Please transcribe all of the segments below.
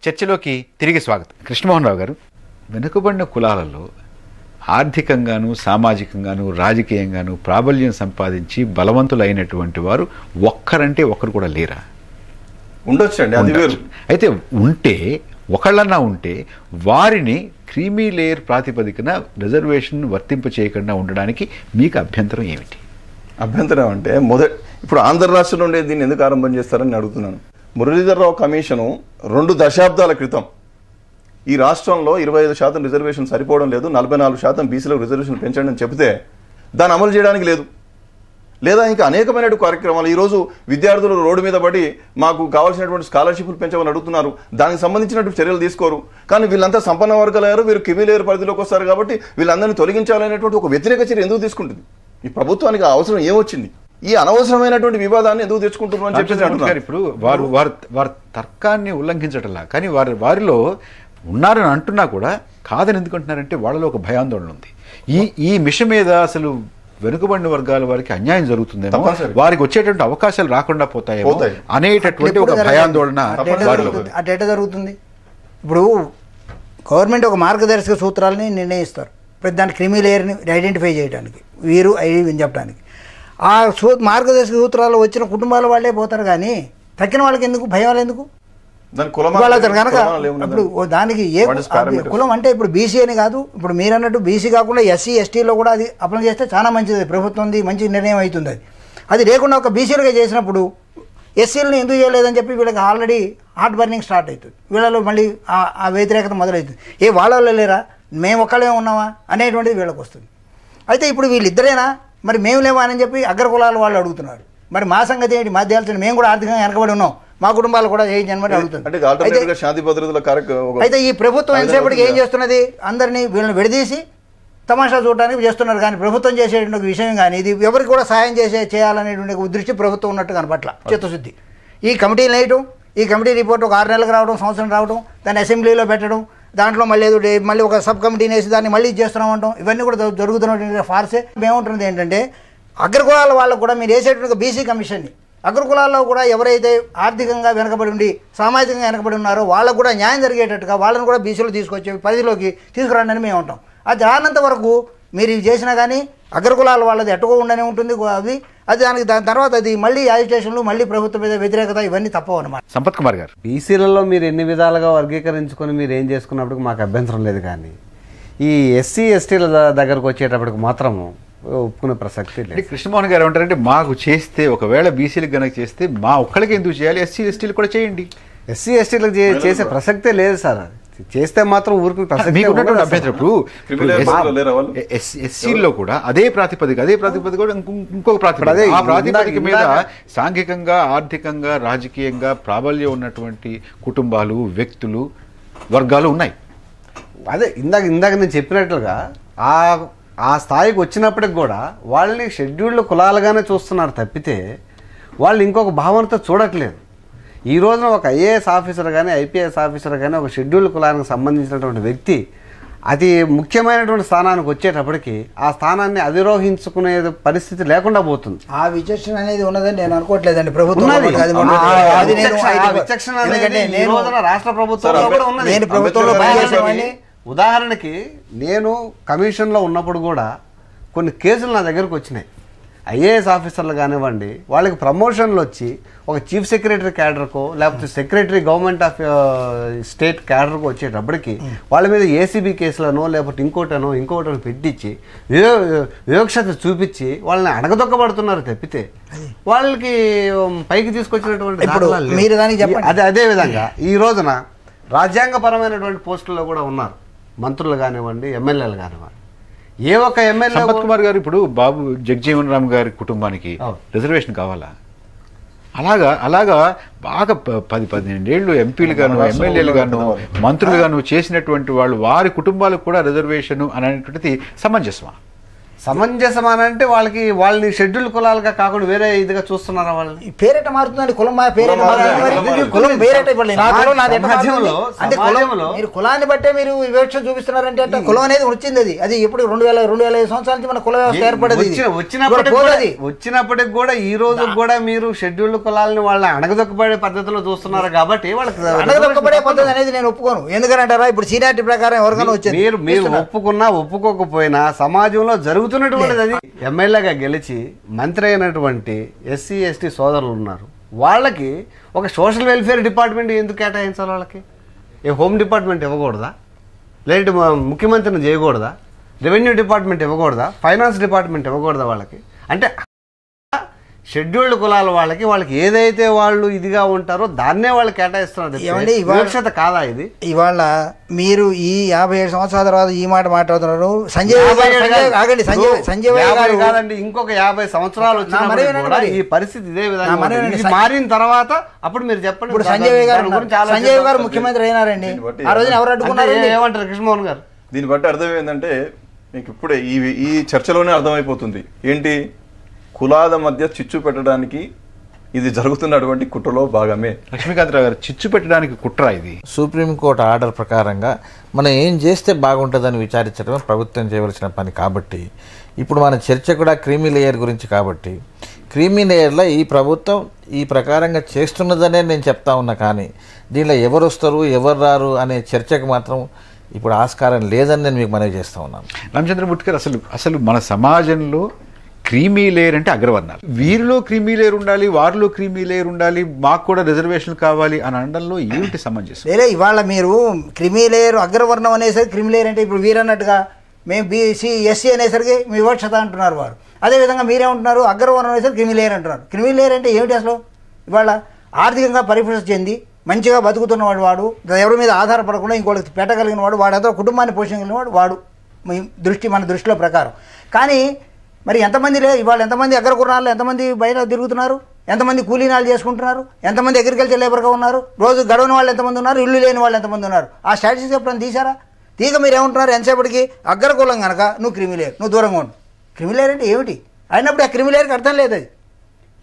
చర్చలోకి తిరిగి స్వాగతం. కృష్ణమోహన్ రావు గారు, వెనుకబడిన కులాలలో ఆర్థికంగాను సామాజికంగాను రాజకీయంగాను ప్రాబల్యం సంపాదించి బలవంతులైనటువంటి వారు ఒక్కరంటే ఒక్కరు కూడా లేరా? ఉండొచ్చండి, అది వేరు. అయితే ఉంటే ఒకళ్ళన్నా ఉంటే వారిని క్రీమీ లేయర్ ప్రాతిపదికన రిజర్వేషన్ వర్తింప చేయకుండా ఉండడానికి మీకు అభ్యంతరం ఏమిటి? అభ్యంతరం అంటే ఇప్పుడు ఆంధ్ర రాష్ట్రంలో ఉండే దీన్ని ఎందుకు ఆరంభం చేస్తారని అడుగుతున్నాను. మురళీధరరావు కమిషను 2 దశాబ్దాల క్రితం ఈ రాష్ట్రంలో 25% రిజర్వేషన్ సరిపోవడం లేదు, 44% బీసీలకు రిజర్వేషన్ పెంచండి అని చెబితే దాన్ని అమలు చేయడానికి లేదు. లేదా ఇంకా అనేకమైన కార్యక్రమాలు ఈరోజు విద్యార్థులు రోడ్డు మీద పడి మాకు కావాల్సినటువంటి స్కాలర్షిప్లు పెంచమని అడుగుతున్నారు. దానికి సంబంధించినటువంటి చర్యలు తీసుకోరు. కానీ వీళ్ళంతా సంపన్న వర్గాలయ్యారు, వీరు క్రిమిలేయర్ పరిధిలోకి వస్తారు కాబట్టి వీళ్ళందరినీ తొలగించాలనేటువంటి ఒక వ్యతిరేక చర్య ఎందుకు తీసుకుంటుంది? ఈ ప్రభుత్వానికి అవసరం ఏమొచ్చింది? ఈ అనవసరమైనటువంటి వివాదాన్ని ఎందుకు తెచ్చుకుంటున్నారు అని చెప్పేసి ఇప్పుడు వారు తర్కాన్ని ఉల్లంఘించటంలా, కానీ వారిలో ఉన్నారని అంటున్నా కూడా కాదని ఎందుకంటున్నారంటే వాళ్ళలో ఒక భయాందోళన ఉంది. ఈ మిషన్ మీద అసలు వెనుకబడిన వర్గాల వారికి అన్యాయం జరుగుతుందేమో, వారికి వచ్చేటువంటి అవకాశాలు రాకుండా పోతాయేమో అనేటటువంటి ఒక భయాందోళన వారిలో. అటు జరుగుతుంది. ఇప్పుడు గవర్నమెంట్ ఒక మార్గదర్శక సూత్రాలని నిర్ణయిస్తారు ప్రతి దాని క్రిమి లేయర్ని ఐడెంటిఫై చేయడానికి, వీరు అని చెప్పడానికి. ఆ మార్గదర్శక సూత్రాలు వచ్చిన కుటుంబాల వాళ్ళే పోతారు, కానీ తక్కిన వాళ్ళకి ఎందుకు భయం? ఎందుకు కనుక ఇప్పుడు దానికి ఏ కులం అంటే ఇప్పుడు బీసీ అని కాదు, ఇప్పుడు మీరు అన్నట్టు బీసీ కాకుండా ఎస్సీ ఎస్టీలో కూడా అది అప్లై చేస్తే చాలా మంచిది, ప్రభుత్వంది మంచి నిర్ణయం అవుతుంది. అది లేకుండా ఒక బీసీలుగా చేసినప్పుడు ఎస్సీలను ఎందుకు చేయలేదని చెప్పి వీళ్ళకి ఆల్రెడీ హార్ట్ బర్నింగ్ స్టార్ట్ అవుతుంది. వీళ్ళలో మళ్ళీ ఆ వ్యతిరేకత మొదలవుతుంది. వాళ్ళలో లేరా, మేము ఒక్కళ్ళే ఉన్నామా అనేటువంటిది వీళ్ళకి వస్తుంది. అయితే ఇప్పుడు వీళ్ళిద్దరేనా, మరి మేము లేవా అని చెప్పి అగ్రకులాల వాళ్ళు అడుగుతున్నారు. మరి మా సంగతి ఏంటి? మా దేశాలు మేము కూడా ఆర్థికంగా వెనకబడి ఉన్నాం, మా కుటుంబాలు కూడా చేయించని అడుగుతుంది. అయితే ఈ ప్రభుత్వం ఎంతసేపటికి ఏం చేస్తున్నది? అందరినీ వీళ్ళని విడదీసి తమాషా చూడడానికి చేస్తున్నారు. కానీ ప్రభుత్వం చేసేటువంటి విషయం కానీ ఇది ఎవరికి కూడా సాయం చేయాలనేటువంటి దృష్టి ప్రభుత్వం ఉన్నట్టు కనపట్ల. చిత్తశుద్ధి. ఈ కమిటీలు వేయటం, ఈ కమిటీ రిపోర్ట్ ఒక 6 నెలలకు రావడం, సంవత్సరం రావడం, దాన్ని అసెంబ్లీలో పెట్టడం, దాంట్లో మళ్ళీ ఒక సబ్ కమిటీని వేసి దాన్ని మళ్ళీ చేస్తున్నామంటాం. ఇవన్నీ కూడా జరుగుతున్నటువంటి ఫార్సే. మేముంటున్నది ఏంటంటే అగ్రకులాల వాళ్ళకు కూడా మీరు వేసేటువంటి బీసీ కమిషన్ని అగ్రకులాల్లో కూడా ఎవరైతే ఆర్థికంగా వెనకబడి ఉండి సామాజికంగా వెనకబడి ఉన్నారో వాళ్ళకు కూడా న్యాయం జరిగేటట్టుగా వాళ్ళని కూడా బీసీలో తీసుకొచ్చే పరిధిలోకి తీసుకురండి అని మేము ఉంటాం. అది రానంత వరకు మీరు ఇవి చేసినా కానీ అగ్రకులాల వాళ్ళది ఎట్టుకో ఉండనే ఉంటుంది. దాని తర్వాత అది మళ్ళీ యాజిటేషన్లు, మళ్ళీ ప్రభుత్వం మీద వ్యతిరేకత, ఇవన్నీ తప్పవు అన్నమాట. సంపత్ కుమార్ గారు, బీసీలలో మీరు ఎన్ని విధాలుగా వర్గీకరించుకొని మీరు ఏం చేసుకున్నప్పటికి మాకు అభ్యంతరం లేదు, కానీ ఈ ఎస్సీ ఎస్టీల దగ్గరకు వచ్చేటప్పటికి మాత్రము ఒప్పుకునే ప్రసక్తి లేదు. కృష్ణమోహన్ గారు ఏమంటారంటే మాకు చేస్తే ఒకవేళ బీసీలకు కనుక చేస్తే మా ఒక్కడికి ఎందుకు చేయాలి, ఎస్సీ ఎస్టీలు కూడా చేయండి. ఎస్సీ ఎస్టీలకు చేసే ప్రసక్తే లేదు సార్. చేస్తే మాత్రం ఊరికి ఎస్సీల్లో కూడా అదే ప్రాతిపదిక కూడా ఇంకొక ప్రాతిపదిక, ఆ ప్రాతిపదిక మీద సాంఘికంగా ఆర్థికంగా రాజకీయంగా ప్రాబల్యం ఉన్నటువంటి కుటుంబాలు, వ్యక్తులు, వర్గాలు ఉన్నాయి. అదే ఇందాక నేను చెప్పినట్లుగా ఆ స్థాయికి వచ్చినప్పటికి కూడా వాళ్ళని షెడ్యూల్డ్ కులాలుగానే చూస్తున్నారు తప్పితే వాళ్ళు ఇంకొక భావనతో చూడట్లేదు. ఈ రోజున ఒక ఐఏఎస్ ఆఫీసర్ కానీ ఐపీఎస్ ఆఫీసర్ కానీ ఒక షెడ్యూల్డ్ కులానికి సంబంధించినటువంటి వ్యక్తి అతి ముఖ్యమైనటువంటి స్థానానికి వచ్చేటప్పటికి ఆ స్థానాన్ని అధిరోహించుకునే పరిస్థితి లేకుండా పోతుంది. ఆ విచక్షణ అనేది ఉన్నదని నేను అనుకోవట్లేదండి. ప్రభుత్వం రాష్ట్ర ప్రభుత్వంలో కూడా ఉన్నది. ఉదాహరణకి నేను కమిషన్లో ఉన్నప్పుడు కూడా కొన్ని కేసులు నా దగ్గరకు వచ్చినాయి. ఐఏఎస్ ఆఫీసర్లు కానివ్వండి, వాళ్ళకి ప్రమోషన్లు వచ్చి ఒక చీఫ్ సెక్రటరీ క్యాడర్కో లేకపోతే సెక్రటరీ గవర్నమెంట్ ఆఫ్ స్టేట్ క్యాడర్కో వచ్చేటప్పటికి వాళ్ళ మీద ఏసీబీ కేసులను లేకపోతే ఇంకోటనో పెట్టించి వివక్షత చూపించి వాళ్ళని అడగదొక్కబడుతున్నారు తప్పితే వాళ్ళకి పైకి తీసుకొచ్చినటువంటి అదే విధంగా ఈ రోజున రాజ్యాంగపరమైనటువంటి పోస్టుల్లో కూడా ఉన్నారు. మంత్రులు కానివ్వండి, ఎమ్మెల్యేలు కానివ్వండి. ఏ ఒక్క ఎమ్మెల్యే సంపత్ కుమార్ గారు ఇప్పుడు బాబు జగజీవన్ రామ్ గారి కుటుంబానికి రిజర్వేషన్ కావాలా? అలాగా బాగా 10-12 ఏళ్ళు ఎంపీలు గాను, ఎమ్మెల్యేలు గాను, మంత్రులు గాను చేసినటువంటి వాళ్ళు వారి కుటుంబాలకు కూడా రిజర్వేషన్ అనేటువంటిది సమంజసమా? సమంజసమానంటే వాళ్ళని షెడ్యూల్ కులాలుగా కాకుండా వేరే ఇదిగా చూస్తున్నారా వాళ్ళని? పేరెట మారుతుందండి, కులం పేరెట మారుతుంది, కులం పేరెట ఇవ్వండి. నా కులం నాది ఎట్లా మారుతుంది? అంటే మీరు కులాన్ని బట్టే మీరు వివక్ష చూపిస్తున్నారంటే అంటే కులం అనేది వచ్చింది. అది ఇప్పుడు 2005 సంవత్సరాల నుంచి మన కుల వ్యవస్థ ఏర్పడేది. వచ్చినప్పటికి కూడా ఈ రోజు కూడా మీరు షెడ్యూల్ కులాలని వాళ్ళని అణగదొక్కబడే పద్ధతిలో చూస్తున్నారు కాబట్టి వాళ్ళకి అణగదొక్కబడే పద్ధతి అనేది నేను ఒప్పుకోను. ఎందుకంటారా, ఇప్పుడు సీనియారిటీ ప్రకారం ఎవరికైనా వచ్చేది. మీరు ఒప్పుకున్నా ఒప్పుకోకపోయినా సమాజంలో జరుగుతున్నటువంటిది అది. ఎమ్మెల్యేగా గెలిచి మంత్రి అయినటువంటి ఎస్సీ ఎస్టీ సోదరులు ఉన్నారు, వాళ్ళకి ఒక సోషల్ వెల్ఫేర్ డిపార్ట్మెంట్ ఎందుకు కేటాయించాలి? వాళ్ళకి హోమ్ డిపార్ట్మెంట్ ఇవ్వకూడదా? లేదంటే ముఖ్యమంత్రిని చేయకూడదా? రెవెన్యూ డిపార్ట్మెంట్ ఇవ్వకూడదా? ఫైనాన్స్ డిపార్ట్మెంట్ ఇవ్వకూడదా? వాళ్ళకి అంటే షెడ్యూల్డ్ కులాల వాళ్ళకి ఏదైతే వాళ్ళు ఇదిగా ఉంటారో దాన్నే వాళ్ళు కేటాయిస్తున్నారు. వివక్షత కాదా ఇది? ఇవాళ మీరు ఈ 57 సంవత్సరాల తర్వాత ఈ మాట మాట్లాడుతున్నారు. సంజయ్ కాదండి, ఇంకొక 50 సంవత్సరాలు వచ్చినా ఈ పరిస్థితి ఇదే విధంగా మారిన తర్వాత అప్పుడు మీరు చెప్పండి. ఇప్పుడు సంజయ్ గారు ముఖ్యమంత్రి అయినారండి, ఆ రోజున ఎవరు అడ్డుకున్నారు? ఏమంటారు కృష్ణమోహన్ గారు? దీన్ని బట్టి అర్థం ఏంటంటే మీకు ఇప్పుడే ఈ చర్చలోనే అర్థమైపోతుంది ఏంటి, కులాల మధ్య చిచ్చు పెట్టడానికి ఇది జరుగుతున్నటువంటి కుట్రలో భాగమే. లక్ష్మీకాంతరావు గారు, చిచ్చు పెట్టడానికి కుట్ర ఇది. సుప్రీంకోర్టు ఆర్డర్ ప్రకారంగా మనం ఏం చేస్తే బాగుంటుందని విచారించడం ప్రభుత్వం చేయవలసిన పని. కాబట్టి ఇప్పుడు మన చర్చ కూడా క్రీమీ లేయర్ గురించి. కాబట్టి క్రీమీ లేయర్లో ఈ ప్రభుత్వం ఈ ప్రకారంగా చేస్తున్నదనే నేను చెప్తా ఉన్నా. కానీ దీనిలో ఎవరు వస్తారు ఎవరు రారు అనే చర్చకు మాత్రం ఇప్పుడు ఆస్కారం లేదని నేను మీకు మనవి చేస్తూ ఉన్నాను. రామచంద్రమూర్తి గారు, అసలు మన సమాజంలో క్రీమీ లేయర్ అంటే అగ్రవర్ణాలు, వీరిలో క్రీమీ లేయర్ ఉండాలి, వారిలో క్రీమీ లేయర్ ఉండాలి, మాకు కూడా రిజర్వేషన్లు కావాలి అని అనడంలో ఏమిటి సమంజసం? లేలే, ఇవాళ మీరు క్రీమీ లేయర్ అగ్రవర్ణం అనేసరికి క్రీమీ లేయర్ అంటే ఇప్పుడు వీరన్నట్టుగా మేము బీసీ ఎస్సీ అనేసరికి మీ వివక్షత అంటున్నారు వారు. అదేవిధంగా మీరేమంటున్నారు, అగ్రవర్ణం అనేసరికి క్రీమీ లేయర్ అంటున్నారు. క్రీమీ లేయర్ అంటే ఏమిటి అసలు? ఇవాళ ఆర్థికంగా పరిపుష్టి చెంది మంచిగా బతుకుతున్నవాడు, వాడు ఎవరి మీద ఆధారపడకుండా ఇంకోటి పెట్టగలిగిన వాడు, వాడు కుటుంబాన్ని పోషించగలిగిన వాడు మన దృష్టిలో ప్రకారం. కానీ మరి ఎంతమంది ఇవాళ ఎంతమంది అగ్రకుర్రాళ్ళు ఎంతమంది బయట తిరుగుతున్నారు, ఎంతమంది కూలీనాలు చేసుకుంటున్నారు, ఎంతమంది అగ్రికల్చర్ లేబర్గా ఉన్నారు, రోజు గడవని వాళ్ళు ఎంతమంది ఉన్నారు, ఇల్లు లేని వాళ్ళు ఎంతమంది ఉన్నారు? ఆ స్టాటిస్టిక్స్ ఎప్పుడైనా తీసారా? తీగ మీరు ఏమంటున్నారు, ఎంతసేపటికి అగ్రకులం కనుక నువ్వు క్రిమిలేయర్, నువ్వు దూరంగా ఉండు. క్రిమిలేయర్ అంటే ఏమిటి అయినప్పుడు ఆ క్రిమిలేయర్కి అర్థం లేదు. అది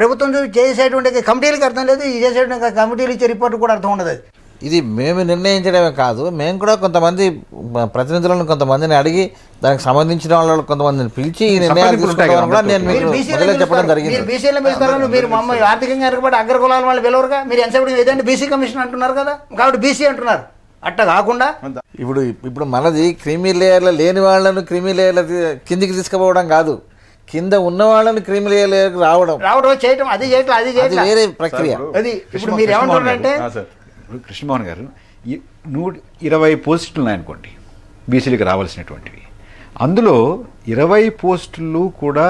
ప్రభుత్వం చేసేటువంటి కమిటీలకి అర్థం లేదు, ఈ చేసేటువంటి కమిటీలు ఇచ్చే రిపోర్ట్ కూడా అర్థం ఉండదు. అది ఇది మేము నిర్ణయించడమే కాదు, మేము కూడా కొంతమంది ప్రతినిధులను కొంతమందిని అడిగి దానికి సంబంధించిన వాళ్ళు కొంతమందిని పిలిచి ఈ నిర్ణయాలు తీసుకోవడం కూడా నేను చెప్పడం జరిగింది. మీరు బీసీలో పిలుస్తారు, మీరు మమ్మల్ని ఆర్థికంగా వెనకబడి అగ్రకులాల వాళ్ళు పిలవరుగా. మీరు ఎంతసేపు ఏదంటే బీసీ కమిషన్ అంటున్నారు కదా, కాబట్టి బీసీ అంటున్నారు. అట్ట కాకుండా ఇప్పుడు మనది క్రీమీ లేయర్లో లేని వాళ్ళను క్రీమీ లేయర్ల కిందికి తీసుకుపోవడం కాదు, కింద ఉన్న వాళ్ళని క్రీమీ లేయర్కి రావడం చేయటం, అది చేయటం వేరే ప్రక్రియ. అది ఇప్పుడు మీరు ఏమంటున్నారంటే కృష్ణమోహన్ గారు, 120 పోస్టులు ఉన్నాయనుకోండి బీసీలకు రావాల్సినటువంటివి. అందులో 20 పోస్టులు కూడా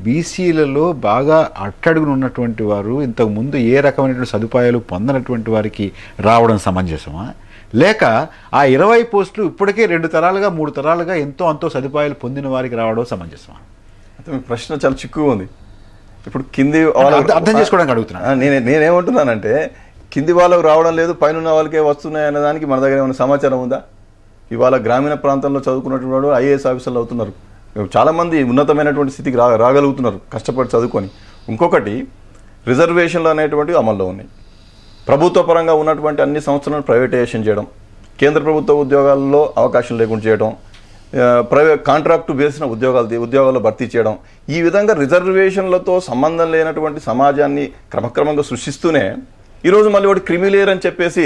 బీసీలలో బాగా అట్టడుగున ఉన్నటువంటి వారు, ఇంతకుముందు ఏ రకమైనటువంటి సదుపాయాలు పొందనటువంటి వారికి రావడం సమంజసమా, లేక ఆ 20 పోస్టులు ఇప్పటికే 2 తరాలుగా 3 తరాలుగా ఎంతో అంతో సదుపాయాలు పొందిన వారికి రావడం సమంజసమా? ప్రశ్న చాలా చిక్కుగా ఉంది. ఇప్పుడు కింది అర్థం చేసుకోవడానికి అడుగుతున్నా. నేనేమంటున్నానంటే కింది వాళ్ళకు రావడం లేదు, పైన వాళ్ళకే వస్తున్నాయి అనే దానికి మన దగ్గర ఏమైనా సమాచారం ఉందా? ఇవాళ గ్రామీణ ప్రాంతంలో చదువుకున్నటువంటి వాడు ఐఏఎస్ ఆఫీసర్లు అవుతున్నారు, చాలామంది ఉన్నతమైనటువంటి స్థితికి రాగలుగుతున్నారు కష్టపడి చదువుకొని. ఇంకొకటి, రిజర్వేషన్లు అనేటువంటివి అమల్లో ఉన్నాయి. ప్రభుత్వ పరంగా ఉన్నటువంటి అన్ని సంస్థలను ప్రైవేటైజేషన్ చేయడం, కేంద్ర ప్రభుత్వ ఉద్యోగాల్లో అవకాశం లేకుండా చేయడం, ప్రైవేట్ కాంట్రాక్టు బేసిన ఉద్యోగాల్లో భర్తీ చేయడం, ఈ విధంగా రిజర్వేషన్లతో సంబంధం లేనటువంటి సమాజాన్ని క్రమక్రమంగా సృష్టిస్తూనే ఈరోజు మళ్ళీ ఒకటి క్రిమిలేయర్ అని చెప్పేసి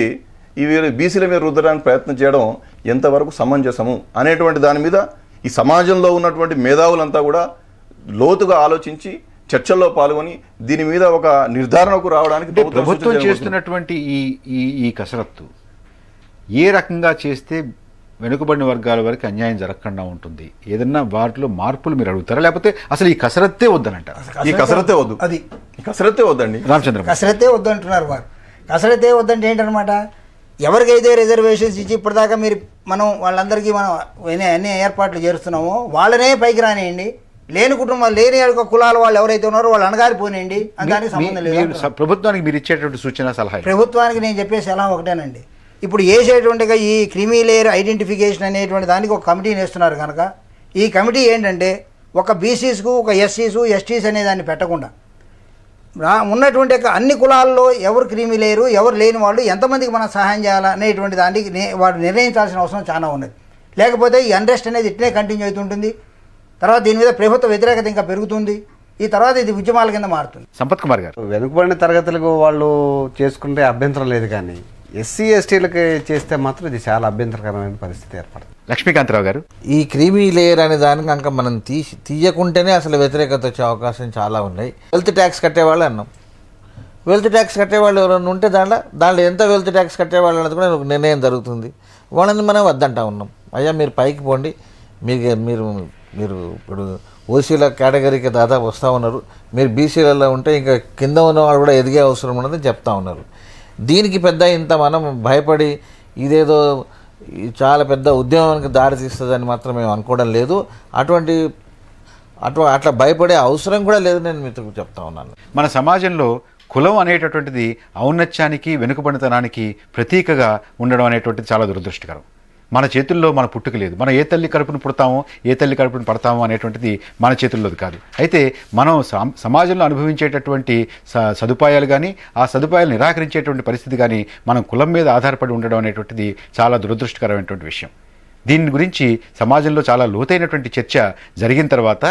ఈ బీసీల మీద రుద్దడానికి ప్రయత్నం చేయడం ఎంతవరకు సమంజసము అనేటువంటి దాని మీద ఈ సమాజంలో ఉన్నటువంటి మేధావులంతా కూడా లోతుగా ఆలోచించి చర్చల్లో పాల్గొని దీని మీద ఒక నిర్ధారణకు రావడానికి ప్రభుత్వం చేస్తున్నటువంటి ఈ కసరత్తు ఏ రకంగా చేస్తే వెనుకబడిన వర్గాల వరకు అన్యాయం జరగకుండా ఉంటుంది? ఏదన్నా వాటిలో మార్పులు మీరు అడుగుతారా, లేకపోతే అసలు ఈ కసరత్తే వద్దనంటారు? ఈ కసరత్తే వద్దు, అది కసరత్తే వద్దండి. రామచంద్ర, కసరత్తే వద్దు అంటున్నారు వారు. కసరత్తే వద్దంటే ఏంటనమాట, ఎవరికైతే రిజర్వేషన్స్ ఇచ్చి ఇప్పటిదాకా మనం వాళ్ళందరికీ మనం అన్ని ఏర్పాట్లు చేస్తున్నామో వాళ్ళనే పైకి రానియండి, లేని కుటుంబాలు లేని కులాల వాళ్ళు ఎవరైతే ఉన్నారో వాళ్ళు అణగారిపోనియండి, దానికి సంబంధం లేదు. ప్రభుత్వానికి మీరు ఇచ్చేటువంటి సూచన సలహా? ప్రభుత్వానికి నేను చెప్పే సలహా ఒకటేనండి, ఇప్పుడు వేసేటువంటిగా ఈ క్రిమీ లేయర్ ఐడెంటిఫికేషన్ అనేటువంటి దానికి ఒక కమిటీని వేస్తున్నారు కనుక ఈ కమిటీ ఏంటంటే ఒక బీసీస్కు ఒక ఎస్సీసు ఎస్టీస్ అనే దాన్ని పెట్టకుండా ఉన్నటువంటి అన్ని కులాల్లో ఎవరు క్రీమీ లేరు, ఎవరు లేని వాళ్ళు ఎంతమందికి మనం సహాయం చేయాలా అనేటువంటి దానికి వాడు నిర్ణయించాల్సిన అవసరం చాలా ఉన్నది. లేకపోతే ఈ అన్రెస్ట్ అనేది ఇట్లే కంటిన్యూ అవుతుంటుంది. తర్వాత దీని మీద ప్రభుత్వ వ్యతిరేకత ఇంకా పెరుగుతుంది. ఈ తర్వాత ఇది ఉద్యమాల కింద మారుతుంది. సంపత్ కుమార్ గారు, వెనుకబడిన తరగతులకు వాళ్ళు చేసుకుంటే అభ్యంతరం లేదు, కానీ ఎస్సీ ఎస్టీలకి చేస్తే మాత్రం ఇది చాలా అభ్యంతరకరమైన పరిస్థితి ఏర్పడుతుంది. లక్ష్మీకాంతరావు గారు, ఈ క్రీమీ లేయర్ అనే దానికి కనుక మనం తీయకుంటేనే అసలు వ్యతిరేకత వచ్చే అవకాశం చాలా ఉన్నాయి. వెల్త్ ట్యాక్స్ కట్టేవాళ్ళు అన్నాం. వెల్త్ ట్యాక్స్ కట్టేవాళ్ళు ఎవరైనా ఉంటే దాంట్లో ఎంత వెల్త్ ట్యాక్స్ కట్టేవాళ్ళు అనేది కూడా ఒక నిర్ణయం జరుగుతుంది. వాళ్ళని మనం వద్దంటా ఉన్నాం. అయ్యా మీరు పైకి పోండి, మీరు ఇప్పుడు ఓసీల కేటగిరీకి దాదాపు వస్తూ ఉన్నారు, మీరు బీసీలలో ఉంటే ఇంకా కింద ఉన్నవాళ్ళు కూడా ఎదిగే అవసరం ఉన్నదని చెప్తా ఉన్నారు. దీనికి పెద్ద ఇంత మనం భయపడి ఇదేదో చాలా పెద్ద ఉద్యమానికి దారితీస్తుందని మాత్రం మేము అనుకోవడం లేదు. అట్లా భయపడే అవసరం కూడా లేదు నేను మీతో చెప్తా ఉన్నాను. మన సమాజంలో కులం అనేటటువంటిది ఔన్నత్యానికి వెనుకబడితనానికి ప్రతీకగా ఉండడం అనేటువంటిది చాలా దురదృష్టకరం. మన చేతుల్లో మన పుట్టుక లేదు. మనం ఏ తల్లి కడుపును పుడతామో ఏ తల్లి కడుపును పడతామో అనేటువంటిది మన చేతుల్లోది కాదు. అయితే మనం సమాజంలో అనుభవించేటటువంటి సదుపాయాలు కానీ ఆ సదుపాయాలు నిరాకరించేటువంటి పరిస్థితి కానీ మనం కులం మీద ఆధారపడి ఉండడం అనేటువంటిది చాలా దురదృష్టకరమైనటువంటి విషయం. దీని గురించి సమాజంలో చాలా లోతైనటువంటి చర్చ జరిగిన తర్వాత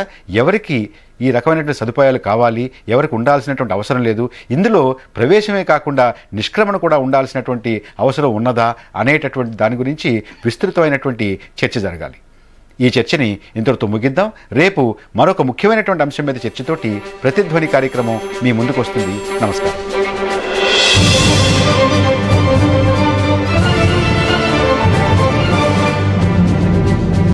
ఎవరికి ఈ రకమైనటువంటి సదుపాయాలు కావాలి, ఎవరికి ఉండాల్సినటువంటి అవసరం లేదు, ఇందులో ప్రవేశమే కాకుండా నిష్క్రమణ కూడా ఉండాల్సినటువంటి అవసరం ఉన్నదా అనేటటువంటి దాని గురించి విస్తృతమైనటువంటి చర్చ జరగాలి. ఈ చర్చని ఇంతటితో ముగిద్దాం. రేపు మరొక ముఖ్యమైనటువంటి అంశం మీద చర్చతోటి ప్రతిధ్వని కార్యక్రమం మీ ముందుకు వస్తుంది. నమస్కారం.